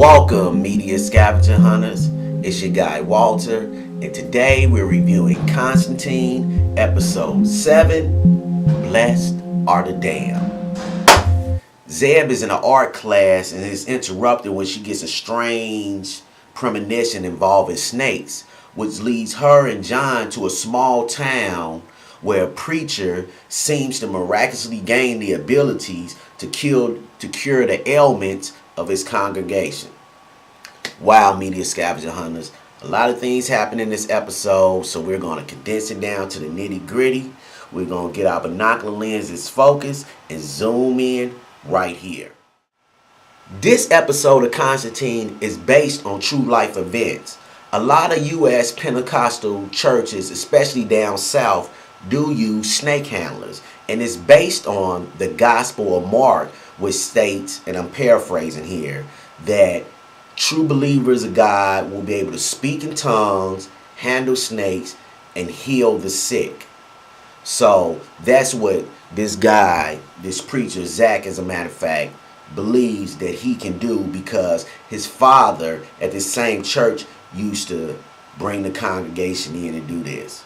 Welcome, media scavenger hunters. It's your guy Walter, and today we're reviewing Constantine, episode 7. Blessed are the damned. Zeb is in an art class and is interrupted when she gets a strange premonition involving snakes, which leads her and John to a small town where a preacher seems to miraculously gain the abilities to cure the ailments of his congregation. Wow, media scavenger hunters. A lot of things happen in this episode, so we're going to condense it down to the nitty gritty. We're going to get our binocular lenses focused and zoom in right here. This episode of Constantine is based on true life events. A lot of U.S. Pentecostal churches, especially down south, do use snake handlers, and it's based on the Gospel of Mark, which states, and I'm paraphrasing here, that true believers of God will be able to speak in tongues, handle snakes, and heal the sick. So that's what this guy, this preacher, Zach, as a matter of fact, believes that he can do because his father at this same church used to bring the congregation in and do this.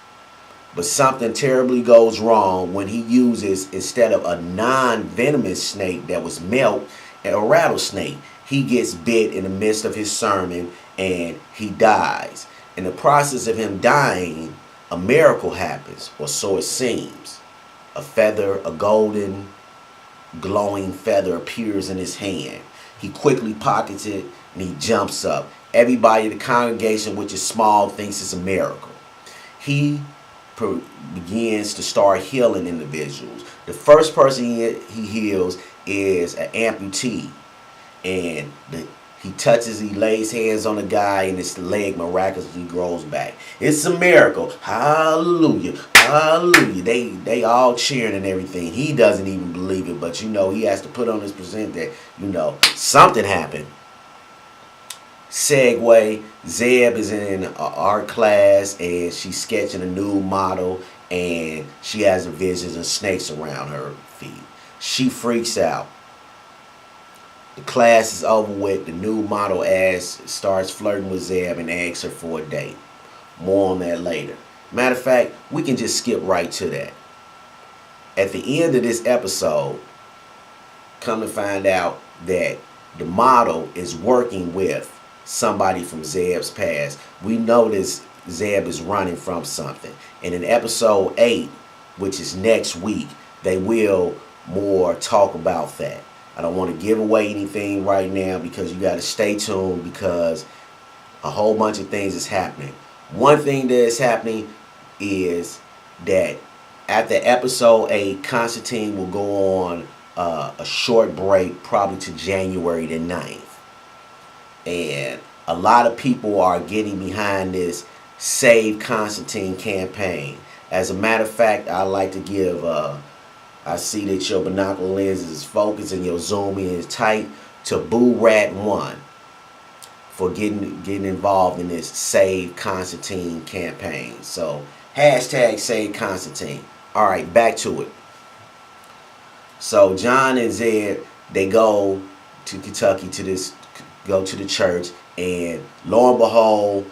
But something terribly goes wrong when he uses, instead of a non-venomous snake that was milk, a rattlesnake. He gets bit in the midst of his sermon and he dies. In the process of him dying, a miracle happens, or so it seems. A golden, glowing feather appears in his hand. He quickly pockets it and he jumps up. Everybody in the congregation, which is small, thinks it's a miracle. He begins to start healing individuals. The first person he heals is an amputee, and he lays hands on the guy, and his leg miraculously grows back. It's a miracle. Hallelujah, hallelujah. They all cheering and everything. He doesn't even believe it, but he has to put on his present that something happened. Segue, Zeb is in an art class and she's sketching a new model, and she has a vision of snakes around her feet. She freaks out. The class is over with. The new model starts flirting with Zeb and asks her for a date. More on that later. Matter of fact, we can just skip right to that. At the end of this episode, come to find out that the model is working with somebody from Zeb's past. We notice Zeb is running from something. And in episode 8, which is next week, they will more talk about that. I don't want to give away anything right now because you got to stay tuned, because a whole bunch of things is happening. One thing that is happening is that after episode 8, Constantine will go on a short break, probably to January the 9th. And a lot of people are getting behind this Save Constantine campaign. As a matter of fact, I'd like to give, I see that your binocular lens is focused and your zoom in is tight, to Boo Rat 1 for getting involved in this Save Constantine campaign. So, hashtag Save Constantine. Alright, back to it. So, John and Zed, they go to Kentucky go to the church, and lo and behold,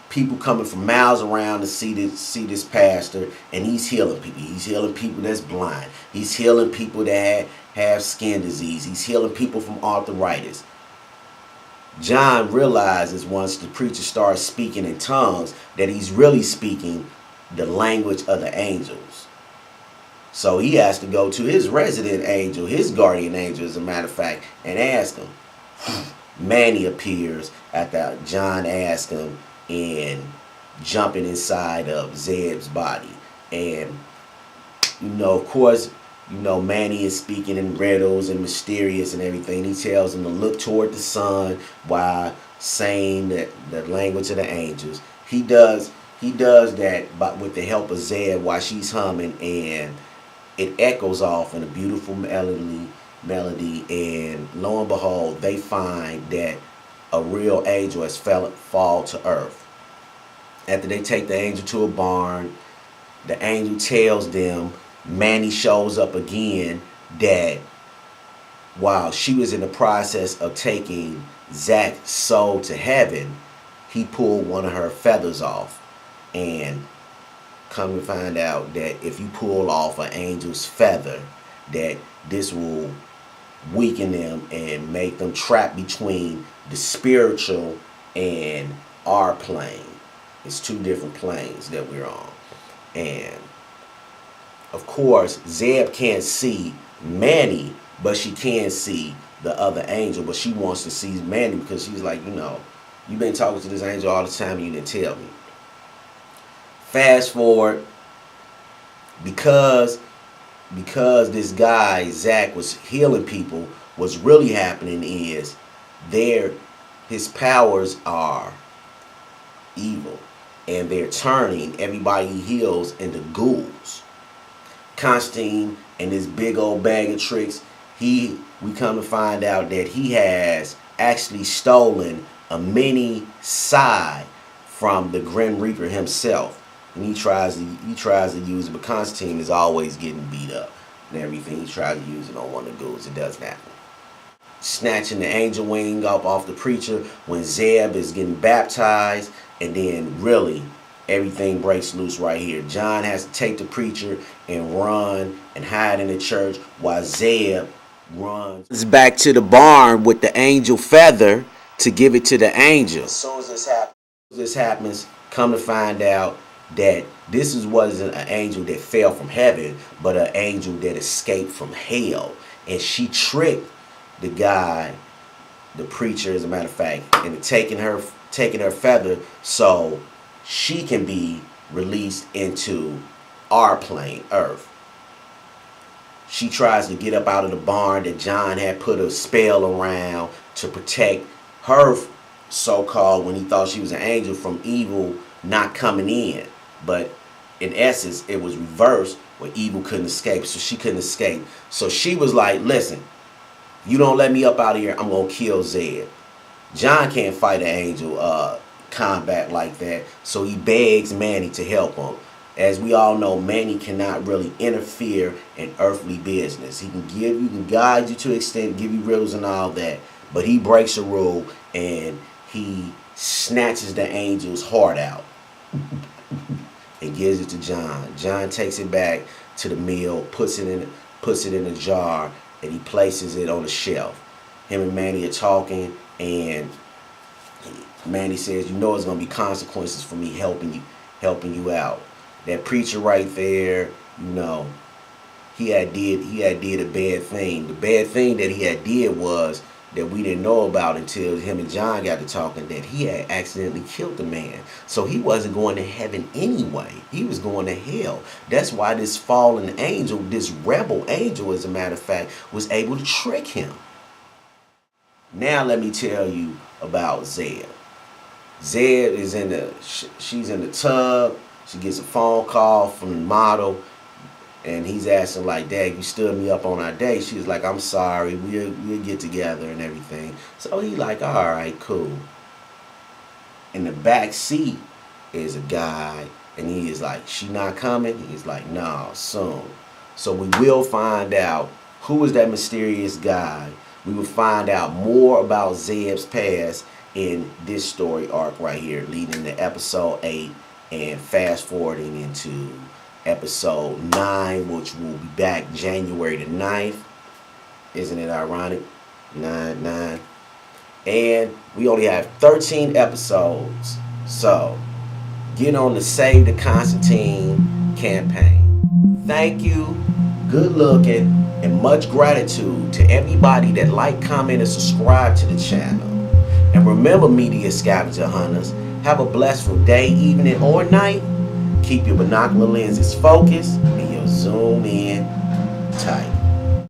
people coming from miles around to see this pastor, and he's healing people. He's healing people that's blind. He's healing people that have skin disease. He's healing people from arthritis. John realizes once the preacher starts speaking in tongues that he's really speaking the language of the angels. So he has to go to his resident angel, his guardian angel, as a matter of fact, and ask him. Manny appears after John asks him, and jumping inside of Zeb's body. And of course, Manny is speaking in riddles and mysterious and everything. He tells him to look toward the sun while saying the language of the angels. He does that with the help of Zeb while she's humming, and it echoes off in a beautiful melody, and lo and behold, they find that a real angel has fall to earth. After they take the angel to a barn, the angel tells them, Manny shows up again, that while she was in the process of taking Zach's soul to heaven, he pulled one of her feathers off. And come to find out that if you pull off an angel's feather, that this will weaken them and make them trapped between the spiritual and our plane. It's two different planes that we're on. And of course, Zeb can't see Manny, but she can see the other angel. But she wants to see Manny because she's like, you've been talking to this angel all the time and you didn't tell me. Fast forward, because this guy, Zach, was healing people, what's really happening is his powers are evil. And they're turning everybody he heals into ghouls. Constantine and this big old bag of tricks, we come to find out that he has actually stolen a mini side from the Grim Reaper himself. And he tries to use it, but Constantine is always getting beat up and everything. He tries to use it on one of the ghouls. It doesn't happen. Snatching the angel wing up off the preacher when Zeb is getting baptized, and then really everything breaks loose right here. John has to take the preacher and run and hide in the church while Zeb runs back to the barn with the angel feather to give it to the angel. As soon as this happens, come to find out that this wasn't an angel that fell from heaven, but an angel that escaped from hell. And she tricked the guy, the preacher, as a matter of fact, into taking her feather so she can be released into our plane, Earth. She tries to get up out of the barn that John had put a spell around to protect her, so-called, when he thought she was an angel, from evil not coming in. But in essence, it was reversed, where evil couldn't escape, so she couldn't escape. So she was like, listen, you don't let me up out of here, I'm going to kill Zed. John can't fight an angel combat like that, so he begs Manny to help him. As we all know, Manny cannot really interfere in earthly business. He can guide you to an extent, give you riddles and all that, but he breaks a rule and he snatches the angel's heart out and gives it to John. John takes it back to the mill, puts it in a jar, and he places it on a shelf. Him and Manny are talking, and Manny says, it's going to be consequences for me helping you out. That preacher right there, he had did a bad thing. The bad thing that he had did was that we didn't know about until him and John got to talking, that he had accidentally killed the man. So he wasn't going to heaven anyway. He was going to hell. That's why this fallen angel, this rebel angel, as a matter of fact, was able to trick him. Now let me tell you about Zeb. Zeb is she's in the tub. She gets a phone call from the model, and he's asking like, Dad, you stood me up on our date. She's like, I'm sorry, we'll get together and everything. So he's like, all right, cool. In the back seat is a guy, and he is like, she not coming? He's like, no, soon. So we will find out who is that mysterious guy. We will find out more about Zeb's past in this story arc right here, leading to episode 8 and fast forwarding into episode 9, which will be back January the 9th. Isn't it ironic? 9. And we only have 13 episodes. So get on the Save the Constantine campaign. Thank you, good looking, and much gratitude to everybody that like, comment, and subscribe to the channel. And remember, media scavenger hunters, have a blessful day, evening, or night. Keep your binocular lenses focused and your zoom in tight.